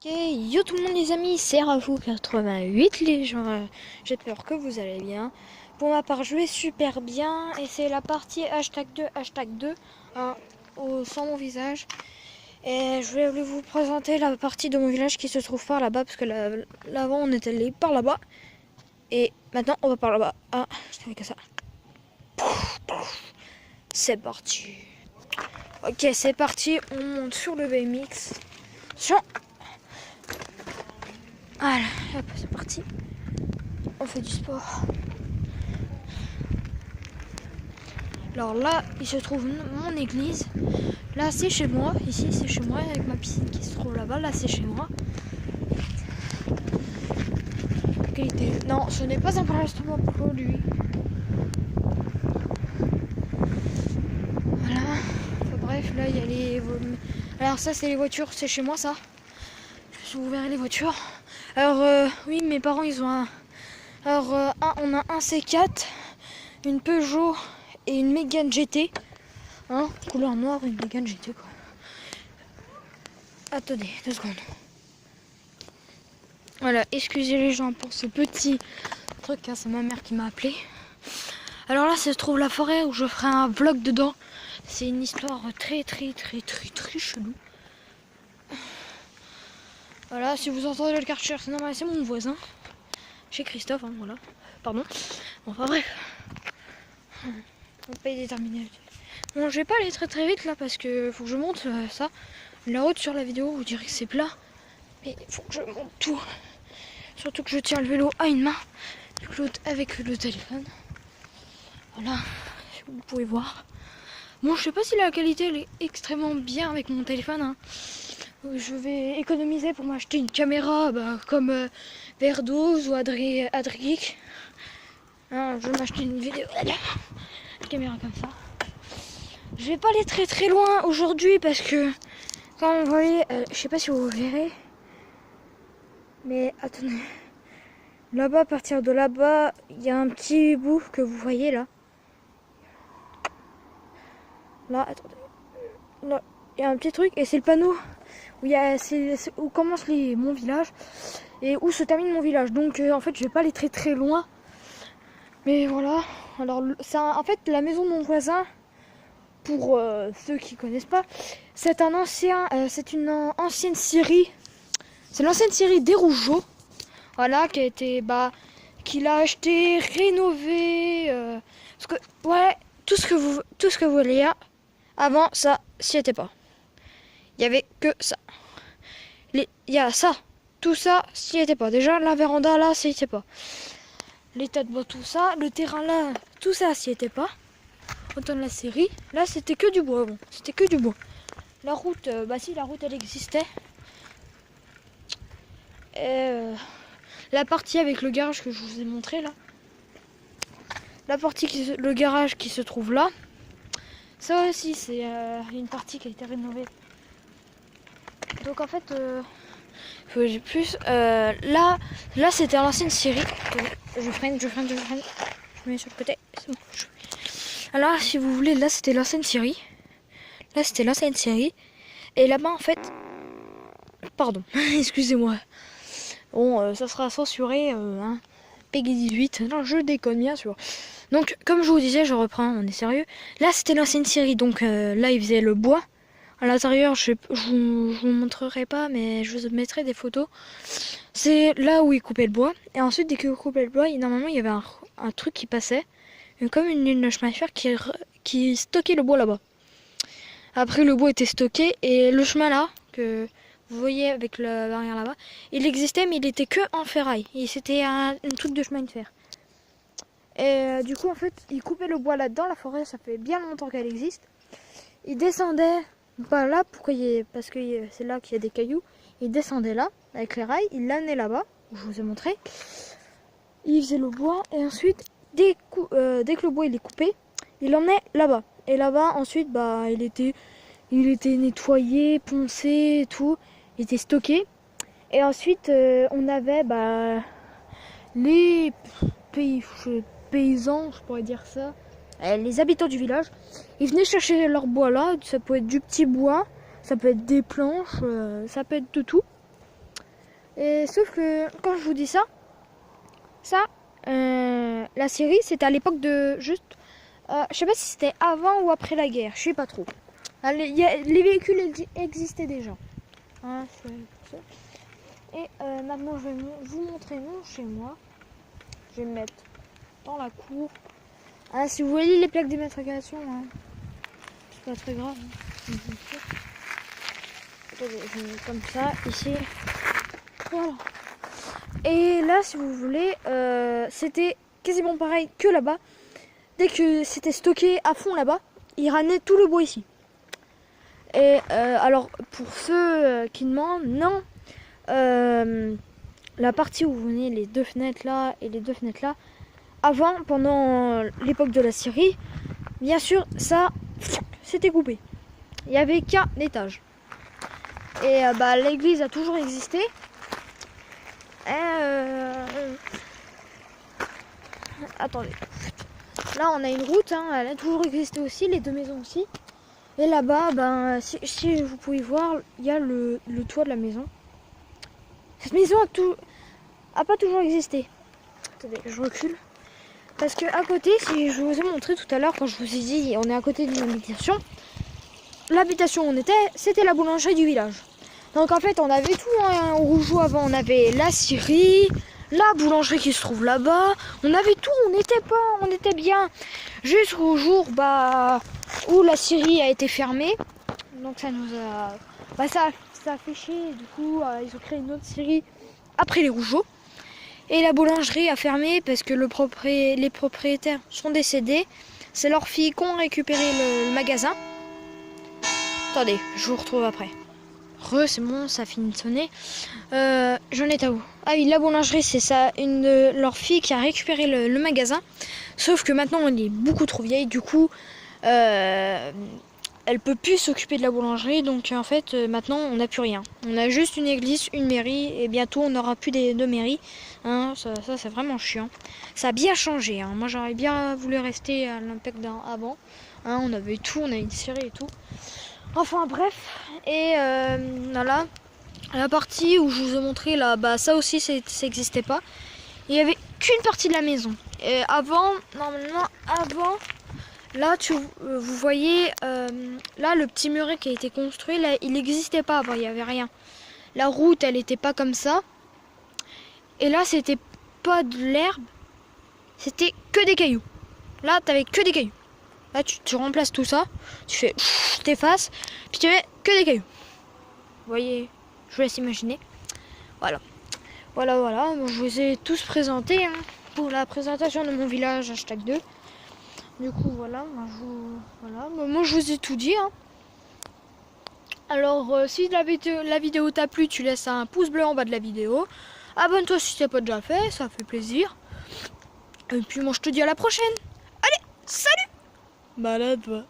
Yo tout le monde les amis, c'est Rafou88 les gens, j'espère que vous allez bien. Pour ma part je vais super bien et c'est la partie #2 hein, sans mon visage. Et je vais vous présenter la partie de mon village qui se trouve par là-bas parce que l'avant on était allé par là-bas. Et maintenant on va par là-bas. Ah, je savais que ça. C'est parti. Ok c'est parti, on monte sur le BMX. Voilà, hop, c'est parti. On fait du sport. Alors là, il se trouve mon église. Là, c'est chez moi. Ici, c'est chez moi avec ma piscine qui se trouve là-bas. Là, c'est chez moi. Qualité. Non, ce n'est pas un enregistrement pour lui. Voilà. Enfin, bref, là, il y a les... Alors ça, c'est les voitures. C'est chez moi, ça. Vous verrez les voitures. Alors, oui, mes parents, ils ont un... Alors, on a un C4, une Peugeot et une Mégane GT. Hein, couleur noire, une Mégane GT, quoi. Attendez, 2 secondes. Voilà, excusez les gens pour ce petit truc, hein, c'est ma mère qui m'a appelé. Alors là, ça se trouve la forêt où je ferai un vlog dedans. C'est une histoire très chelou. Voilà, si vous entendez le Karcher, c'est normal, c'est mon voisin. Chez Christophe, hein, voilà. Pardon. Bon, enfin bref. On paye déterminé. Bon, je vais pas aller très vite là parce que faut que je monte ça. La route sur la vidéo, vous direz que c'est plat. Mais il faut que je monte tout. Surtout que je tiens le vélo à une main. L'autre avec le téléphone. Voilà, vous pouvez voir. Bon, je sais pas si la qualité elle est extrêmement bien avec mon téléphone. Hein. Je vais économiser pour m'acheter une caméra comme Verdose ou Adric. Hein, je vais m'acheter une vidéo. Une caméra comme ça. Je vais pas aller très loin aujourd'hui parce que quand vous voyez, je sais pas si vous verrez, mais attendez, là-bas, à partir de là-bas, il y a un petit bout que vous voyez là. Là, attendez, là, il y a un petit truc et c'est le panneau où où commence mon village et où se termine mon village. Donc en fait, je vais pas aller très loin, mais voilà. Alors c'est en fait la maison de mon voisin. Pour ceux qui connaissent pas, c'est une ancienne série. C'est l'ancienne série des Rougeaux, voilà, qui a été, qu'il a acheté, rénové, parce que ouais, tout ce que vous voyez là, avant ça, s'y était pas. Il y avait que ça. Il y a ça, tout ça, s'y était pas. Déjà la véranda là, s'y était pas. Les tas de bois, tout ça, le terrain là, tout ça, s'y était pas. Autant de la série, là c'était que du bois, bon, c'était que du bois. La route, si la route elle existait. Et la partie avec le garage que je vous ai montré là. La partie le garage qui se trouve là. Ça aussi c'est une partie qui a été rénovée. Donc en fait, j'ai plus. Là c'était l'ancienne série. Je freine. Je mets sur le côté. C'est bon. Alors si vous voulez, là c'était l'ancienne série. Là c'était l'ancienne série. Et là-bas en fait. Pardon, excusez-moi. Bon, ça sera censuré. Hein. Peggy 18. Non, je déconne bien sûr. Donc comme je vous disais, je reprends, on est sérieux. Là c'était l'ancienne série. Donc là il faisait le bois. À l'intérieur, je vous montrerai pas, mais je vous mettrai des photos. C'est là où il coupait le bois. Et ensuite, dès qu'il coupait le bois, normalement il y avait un truc qui passait. Comme une ligne de chemin de fer qui stockait le bois là-bas. Après le bois était stocké et le chemin là, que vous voyez avec la barrière là-bas, il existait mais il était que en ferraille. Et c'était un truc de chemin de fer. Et du coup en fait, il coupait le bois là-dedans, la forêt, ça fait bien longtemps qu'elle existe. Il descendait là, parce que c'est là qu'il y a des cailloux. Il descendait là, avec les rails, il l'amenait là-bas, je vous ai montré. Il faisait le bois et ensuite... Dès que le bois il est coupé, il l'emmenait là-bas. Et là-bas, ensuite, il était nettoyé, poncé, et tout. Il était stocké. Et ensuite, on avait les paysans, je pourrais dire ça, les habitants du village. Ils venaient chercher leur bois là. Ça peut être du petit bois, ça peut être des planches, ça peut être de tout. Et sauf que quand je vous dis ça, la Syrie, c'était à l'époque de juste, je sais pas si c'était avant ou après la guerre, je sais pas trop. Les véhicules existaient déjà. Hein, et maintenant, je vais vous montrer mon chez moi. Je vais me mettre dans la cour. Ah, si vous voyez les plaques d'immatriculation, hein, c'est pas très grave. Hein. Attendez, je vais mettre comme ça, ici. Voilà. Et là, si vous voulez, c'était quasiment pareil que là-bas. Dès que c'était stocké à fond là-bas, il ramenait tout le bois ici. Et alors, pour ceux qui demandent, non. La partie où vous venez, les deux fenêtres là et les deux fenêtres là, avant, pendant l'époque de la Syrie, bien sûr, ça, c'était coupé. Il n'y avait qu'un étage. Et l'église a toujours existé. Attendez. Là, on a une route, hein, elle a toujours existé aussi, les deux maisons aussi. Et là-bas, si vous pouvez voir, il y a le toit de la maison. Cette maison a pas toujours existé. Attendez, je recule. Parce que à côté, si je vous ai montré tout à l'heure, quand je vous ai dit on est à côté d'une habitation, l'habitation où on était, c'était la boulangerie du village. Donc en fait, on avait tout en Rougeau avant. On avait la Syrie, la boulangerie qui se trouve là-bas. On avait tout, on était bien. Jusqu'au jour où la Syrie a été fermée. Donc ça nous a... ça a fait chier. Du coup, ils ont créé une autre Syrie après les Rougeaux. Et la boulangerie a fermé parce que les propriétaires sont décédés. C'est leurs filles qui ont récupéré le magasin. Attendez, je vous retrouve après. C'est bon, ça finit de sonner. J'en étais où? Ah oui, la boulangerie, c'est ça, une de leurs filles qui a récupéré le magasin. Sauf que maintenant, elle est beaucoup trop vieille. Du coup, elle peut plus s'occuper de la boulangerie. Donc en fait, maintenant, on n'a plus rien. On a juste une église, une mairie. Et bientôt, on n'aura plus de mairie. Hein, ça c'est vraiment chiant. Ça a bien changé. Hein. Moi, j'aurais bien voulu rester à l'Impec avant. Hein, on avait tout, on a une série et tout. Enfin bref, et voilà, la partie où je vous ai montré là, ça aussi ça n'existait pas. Il n'y avait qu'une partie de la maison. Et normalement avant, là vous voyez, là le petit muret qui a été construit, là il n'existait pas avant, il n'y avait rien. La route elle n'était pas comme ça. Et là c'était pas de l'herbe, c'était que des cailloux. Là t'avais que des cailloux. Là, tu remplaces tout ça, tu fais, t'effaces, puis tu mets que des cailloux. Vous voyez, je vous laisse imaginer. Voilà. Voilà. Bon, je vous ai tous présenté hein, pour la présentation de mon village #2. Du coup, voilà. Moi, je vous ai tout dit. Hein. Alors, si la vidéo t'a plu, tu laisses un pouce bleu en bas de la vidéo. Abonne-toi si t'as pas déjà fait, ça fait plaisir. Et puis, moi, je te dis à la prochaine. Allez, salut! Malade, va.